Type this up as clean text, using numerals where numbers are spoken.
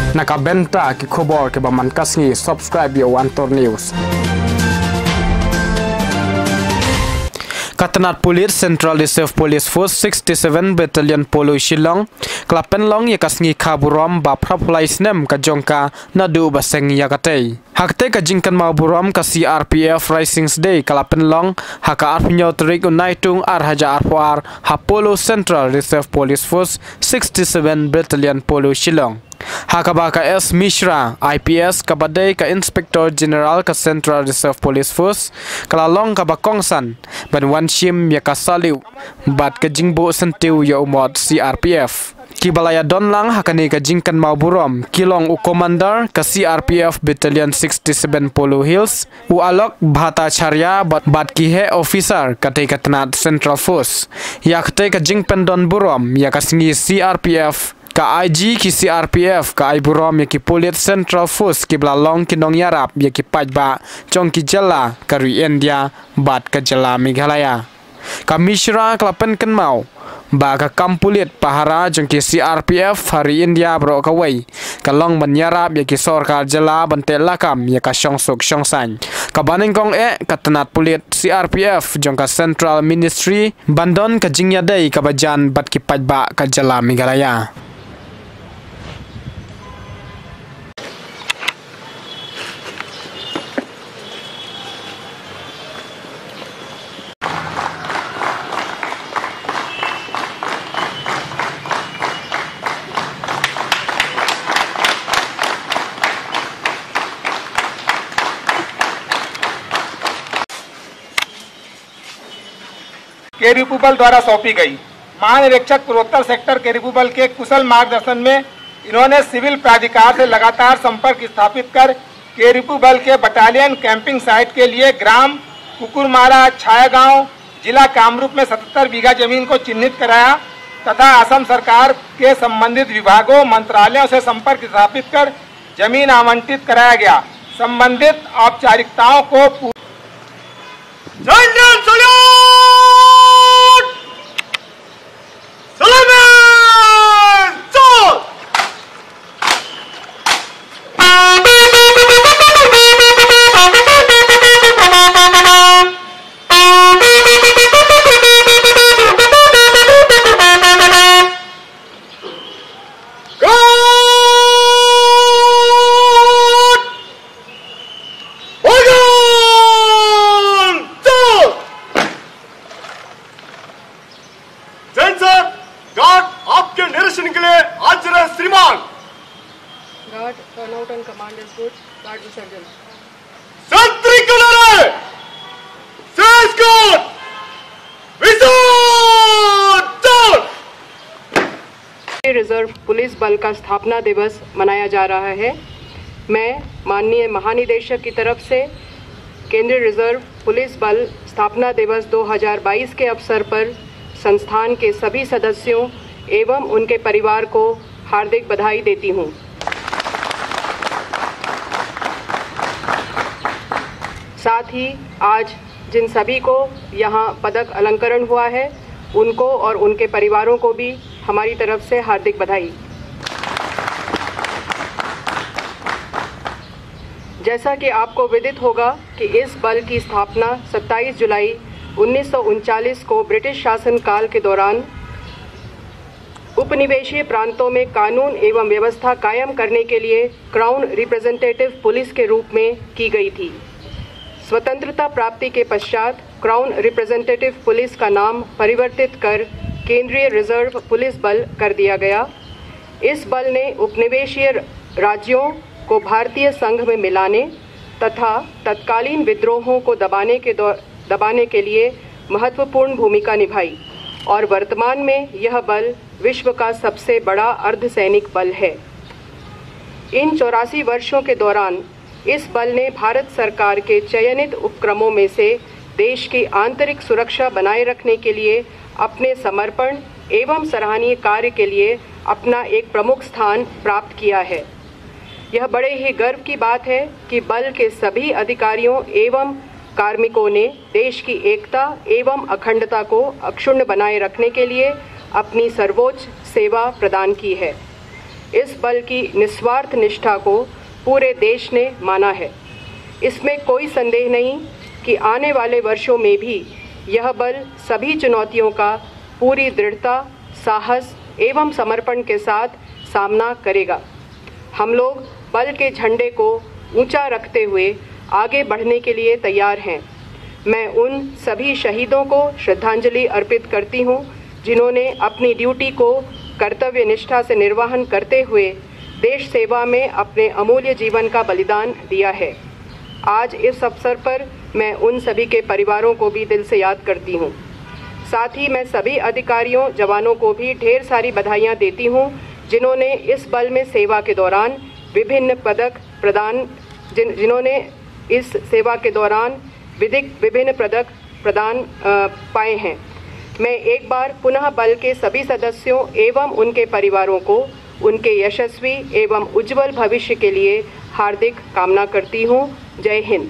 Nakabenta ki khobor ke baman kasni subscribe yo Antor News. Katanat Police Central Reserve Police Force 67 Battalion Polo Shillong Klapen long yakasngi kaburom ba praplais nem ka jongka nadu baseng yakatei hakte ka jingkan maburom ka CRPF Risings Day Klapen long haka arpnyo trik unaitung arhaja arpoar ha Polo Central Reserve Police Force 67 Battalion Polo Shillong Hakabaka S. Mishra, IPS, Kabadai ka Inspector General ka Central Reserve Police Force, kalalong ka Bakongsan, Banwan Shim ya kasaliw, bat ka jingbo sentiu ya umot CRPF. Kibalaya don lang hakani ka jingkan mauburom, kilong u commander ka CRPF Battalion 67 Polo Hills, u alok bhata charya bat kihe officer katay katanat Central Force, yaktay ka jingpen don burom, yakasingi CRPF, ka IG ki CRPF ka Iburom ya ki Police Central Force ki blalong ki nong yarap ya ki pajba chong ki jala ka India bat ka jala Meghalaya ka Mishra klapen kan mau ba ka kampulit pahara chong ki CRPF hari India bro ka wei ka long ban yarap ya ki sorkar jala bante lakam ya ka shongsuk shongsan ka banengkong ka tanat pulit CRPF jong ka Central Ministry bandon ka jingya dei ka bajan bat ki pajba ka jala Meghalaya. केरीपुबल द्वारा सौंपी गई। महानिरीक्षक पूर्वोत्तर sector केरीपुबल के कुशल मार्गदर्शन में इन्होंने civil प्राधिकार से लगातार संपर्क स्थापित कर केरीपुबल के बटालियन कैंपिंग साइट के लिए ग्राम कुकुरमारा छायागांव जिला कामरूप में 77 बीघा जमीन को चिन्हित कराया तथा असम सरकार के संबंधित विभागों मंत्रालयों से संपर्क स्थापित कर जमीन आवंटित कराया गया। संबंधित औपचारिकताओं को Guard, turn out and command is good. Guard Visarjan. Santri Kalare! Says God! Visarjan! Reserve police बल का स्थापना दिवस मनाया जा रहा है। मैं माननीय महानिदेशक की तरफ से केंद्रीय रिजर्व पुलिस बल स्थापना दिवस 2022 के अवसर पर संस्थान के सभी सदस्यों एवं उनके परिवार को हार्दिक बधाई देती हूँ। साथ ही आज जिन सभी को यहाँ पदक अलंकरण हुआ है उनको और उनके परिवारों को भी हमारी तरफ से हार्दिक बधाई। जैसा कि आपको विदित होगा कि इस बल की स्थापना 27 जुलाई 1939 को ब्रिटिश शासन काल के दौरान उपनिवेशीय प्रांतों में कानून एवं व्यवस्था कायम करने के लिए क्राउन रिप्रेजेंटेटिव पुलिस के रूप में की गई थी। स्वतंत्रता प्राप्ति के पश्चात क्राउन रिप्रेजेंटेटिव पुलिस का नाम परिवर्तित कर केंद्रीय रिजर्व पुलिस बल कर दिया गया। इस बल ने उपनिवेशीय राज्यों को भारतीय संघ में मिलाने तथा तत्कालीन विद्रोहों को दबाने के लिए महत्वपूर्ण भूमिका निभाई और वर्तमान में यह बल विश्व का सबसे बड़ा अर्धसैनिक बल है। इन 84 वर्षों के दौरान इस बल ने भारत सरकार के चयनित उपक्रमों में से देश की आंतरिक सुरक्षा बनाए रखने के लिए अपने समर्पण एवं सराहनीय कार्य के लिए अपना एक प्रमुख स्थान प्राप्त किया है। यह बड़े ही गर्व की बात है कि बल के सभी अधिकारियों एवं कार्मिकों ने देश की एकता एवं अखंडता को अक्षुण्ण बनाए रखने के लिए अपनी सर्वोच्च सेवा प्रदान की है। इस बल की निस्वार्थ निष्ठा को पूरे देश ने माना है। इसमें कोई संदेह नहीं कि आने वाले वर्षों में भी यह बल सभी चुनौतियों का पूरी दृढ़ता, साहस एवं समर्पण के साथ सामना करेगा। हम लोग बल के झंडे को ऊंचा रखते हुए आगे बढ़ने के लिए तैयार हैं। मैं उन सभी शहीदों को श्रद्धांजलि अर्पित करती हूं, जिन्होंने अपनी ड्यूटी को कर्तव्य निष्ठा से निर्वहन करते हुए देश सेवा में अपने अमूल्य जीवन का बलिदान दिया है। आज इस अवसर पर मैं उन सभी के परिवारों को भी दिल से याद करती हूं। साथ ही मैं सभी अधिकारियों, जवानों को भी ढेर सारी बधाइयां देती हूं, जिन्होंने इस बल में सेवा के दौरान विभिन्न पदक प्रदान जिन्होंने इस सेवा के दौरान विभिन्न पदक प्रदान पाए हैं। मैं एक बार पुनः बल के सभी सदस्यों एवं उनके परिवारों को उनके यशस्वी एवं उज्जवल भविष्य के लिए हार्दिक कामना करती हूँ। जय हिंद।